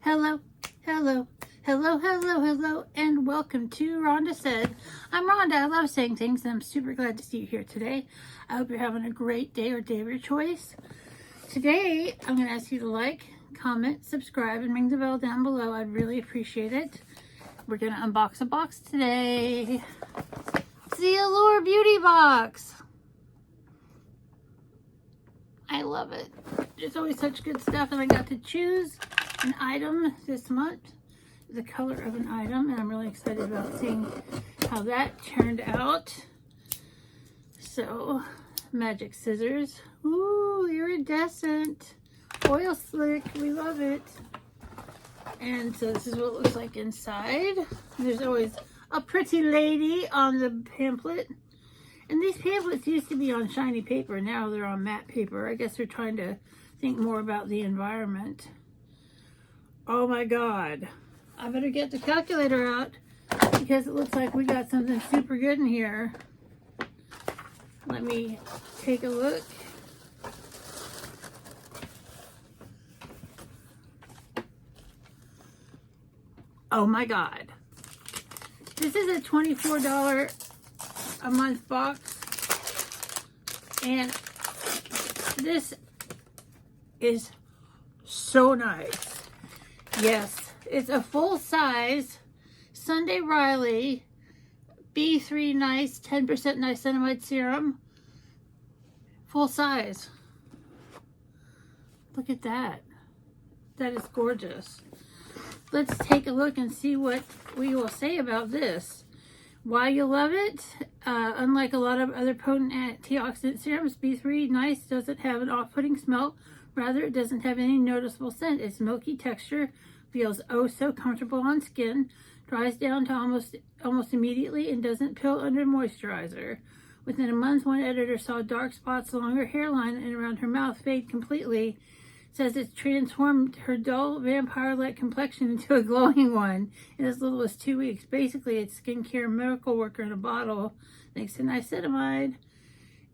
Hello, hello, hello, hello, hello, and welcome to Rhonda Said. I'm Rhonda. I love saying things, and I'm super glad to see you here today. I hope you're having a great day or day of your choice. Today, I'm going to ask you to like, comment, subscribe, and ring the bell down below. I'd really appreciate it. We're going to unbox a box today. It's the Allure Beauty Box. I love it. There's always such good stuff, and I got to choose an item this month, the color of an item, and I'm really excited about seeing how that turned out. So, magic scissors. Ooh, iridescent. Oil slick. We love it. And so this is what it looks like inside. There's always a pretty lady on the pamphlet. And these pamphlets used to be on shiny paper. Now they're on matte paper. I guess they're trying to think more about the environment. Oh my God. I better get the calculator out because it looks like we got something super good in here. Let me take a look. Oh my God. This is a $24 a month box. And this is so nice. Yes, it's a full size Sunday Riley B3 Nice 10% niacinamide serum. Full size. Look at that. That is gorgeous. Let's take a look and see what we will say about this. Why you love it? Unlike a lot of other potent antioxidant serums, B3 Nice doesn't have an off-putting smell. Rather, it doesn't have any noticeable scent. Its milky texture feels oh so comfortable on skin, dries down to almost immediately, and doesn't pill under moisturizer. Within a month, one editor saw dark spots along her hairline and around her mouth fade completely. Says it's transformed her dull vampire-like complexion into a glowing one in as little as 2 weeks. Basically, it's skincare miracle worker in a bottle, thanks to niacinamide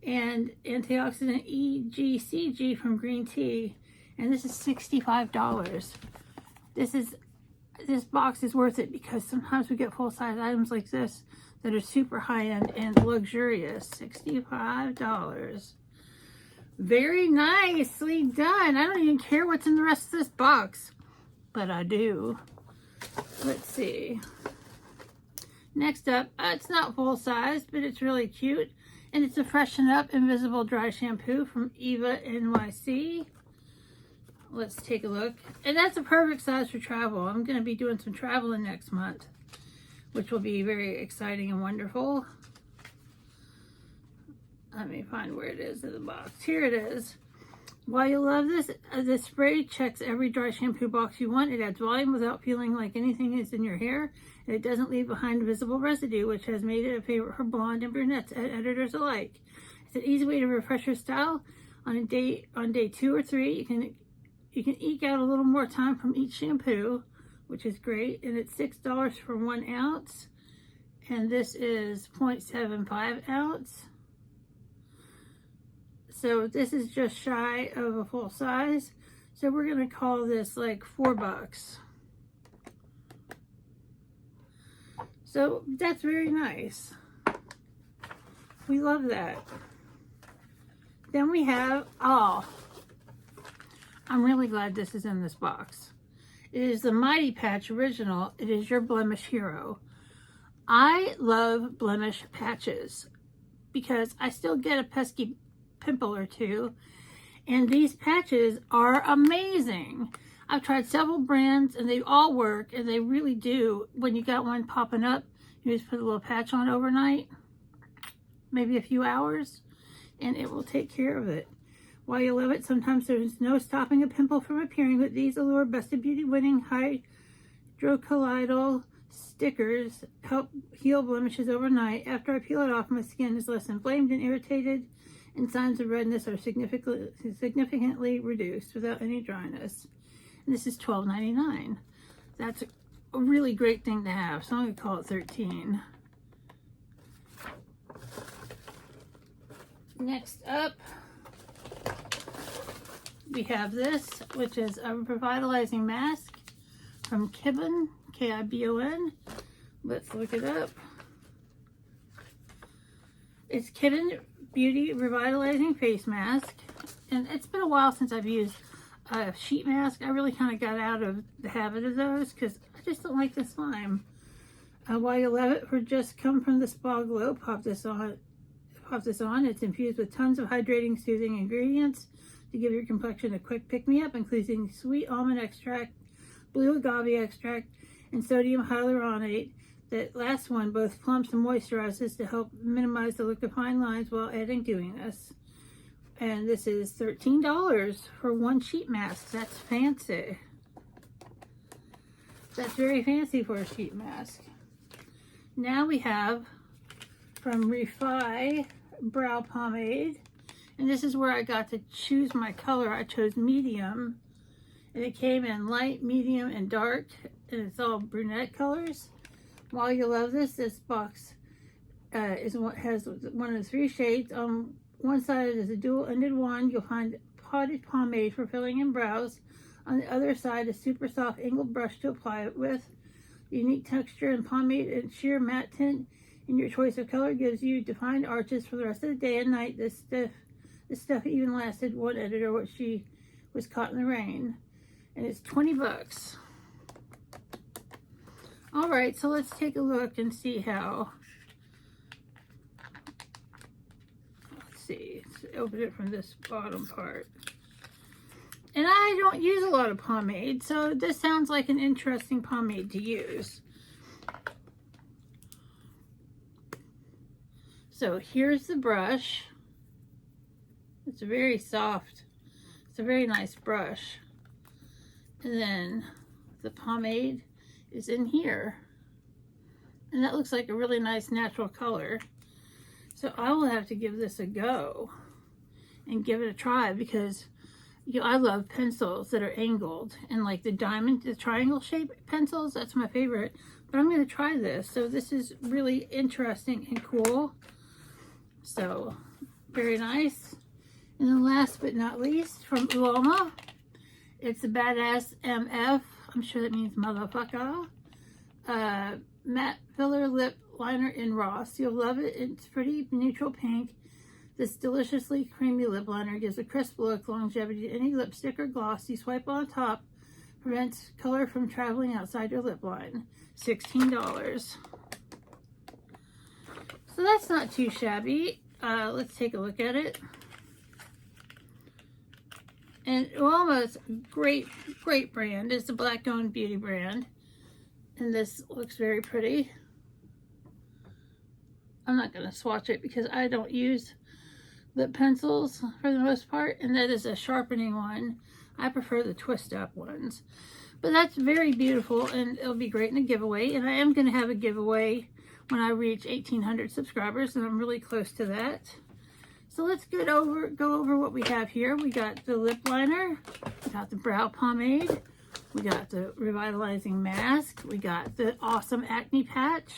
and antioxidant EGCG from green tea. And this is $65. This box is worth it because sometimes we get full-size items like this that are super high-end and luxurious. $65. Very nicely done. I don't even care what's in the rest of this box, but I do. Let's see. Next up, it's not full size, but it's really cute. And it's a Freshen Up Invisible Dry Shampoo from Eva NYC. Let's take a look. And that's a perfect size for travel. I'm going to be doing some traveling next month, which will be very exciting and wonderful. Let me find where it is in the box. Here it is. While you love this, this spray checks every dry shampoo box you want. It adds volume without feeling like anything is in your hair. And it doesn't leave behind visible residue, which has made it a favorite for blonde and brunettes and editors alike. It's an easy way to refresh your style. On day 2 or 3, you can eke out a little more time from each shampoo, which is great. And it's $6 for 1 ounce. And this is 0.75 ounce. So this is just shy of a full size. So we're going to call this like $4. So that's very nice. We love that. Then we have, oh, I'm really glad this is in this box. It is the Mighty Patch Original. It is your blemish hero. I love blemish patches because I still get a pesky pimple or two, and these patches are amazing. I've tried several brands and they all work, and they really do. When you got one popping up, you just put a little patch on overnight, maybe a few hours, and it will take care of it. While you love it, sometimes there's no stopping a pimple from appearing, but these Allure Best of Beauty winning hydrocolloidal stickers help heal blemishes overnight. After I peel it off, my skin is less inflamed and irritated, and signs of redness are significantly reduced without any dryness. And this is $12.99. That's a really great thing to have, so I'm going to call it $13. Next up, we have this, which is a revitalizing mask from Kitten, Kibon. Let's look it up. It's Kitten Beauty Revitalizing Face Mask. And it's been a while since I've used a sheet mask. I really kind of got out of the habit of those because I just don't like the slime. While you love it, for just come from the spa glow, pop this on. It's infused with tons of hydrating, soothing ingredients to give your complexion a quick pick-me-up, including sweet almond extract, blue agave extract, and sodium hyaluronate. That last one both plumps and moisturizes to help minimize the look of fine lines while adding dewiness. And this is $13 for one sheet mask. That's fancy. That's very fancy for a sheet mask. Now we have from Refi Brow Pomade. And this is where I got to choose my color. I chose medium. And it came in light, medium, and dark. And it's all brunette colors. While you love this, this box has one of the 3 shades. On one side is a dual-ended wand. You'll find potted pomade for filling in brows. On the other side, a super soft angled brush to apply it with. Unique texture and pomade and sheer matte tint in your choice of color gives you defined arches for the rest of the day and night. This stuff even lasted one editor when she was caught in the rain. And it's 20 bucks. All right, so let's take a look and see how. Let's see, let's open it from this bottom part. And I don't use a lot of pomade, so this sounds like an interesting pomade to use. So here's the brush. It's very soft. It's a very nice brush. And then the pomade is in here. And that looks like a really nice natural color. So I will have to give this a go and give it a try because I love pencils that are angled and like the triangle shaped pencils. That's my favorite. But I'm going to try this. So this is really interesting and cool. So very nice. And then last but not least, from Allure, it's the Badass MF. I'm sure that means motherfucker. Matte filler lip liner in Ross. You'll love it. It's pretty neutral pink. This deliciously creamy lip liner gives a crisp look, longevity to any lipstick or gloss you swipe on top. Prevents color from traveling outside your lip line. $16. So that's not too shabby. Let's take a look at it. And Allure, great brand. It's a black-owned beauty brand. And this looks very pretty. I'm not going to swatch it because I don't use lip pencils for the most part. And that is a sharpening one. I prefer the twist-up ones. But that's very beautiful and it'll be great in a giveaway. And I am going to have a giveaway when I reach 1,800 subscribers. And I'm really close to that. So let's go over what we have here. We got the lip liner, we got the brow pomade, we got the revitalizing mask, we got the awesome acne patch,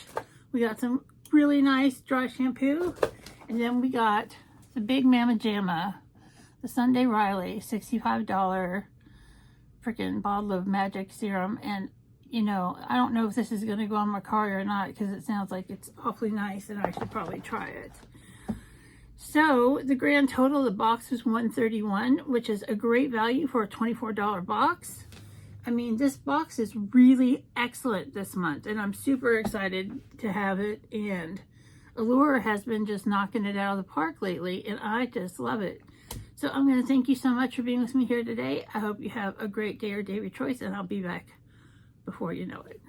we got some really nice dry shampoo, and then we got the big Mama Jamma, the Sunday Riley, $65 freaking bottle of magic serum. And you know, I don't know if this is going to go on my car or not because it sounds like it's awfully nice and I should probably try it. So the grand total of the box was $131, which is a great value for a $24 box. I mean, this box is really excellent this month, and I'm super excited to have it. And Allure has been just knocking it out of the park lately, and I just love it. So I'm going to thank you so much for being with me here today. I hope you have a great day or day of your choice, and I'll be back before you know it.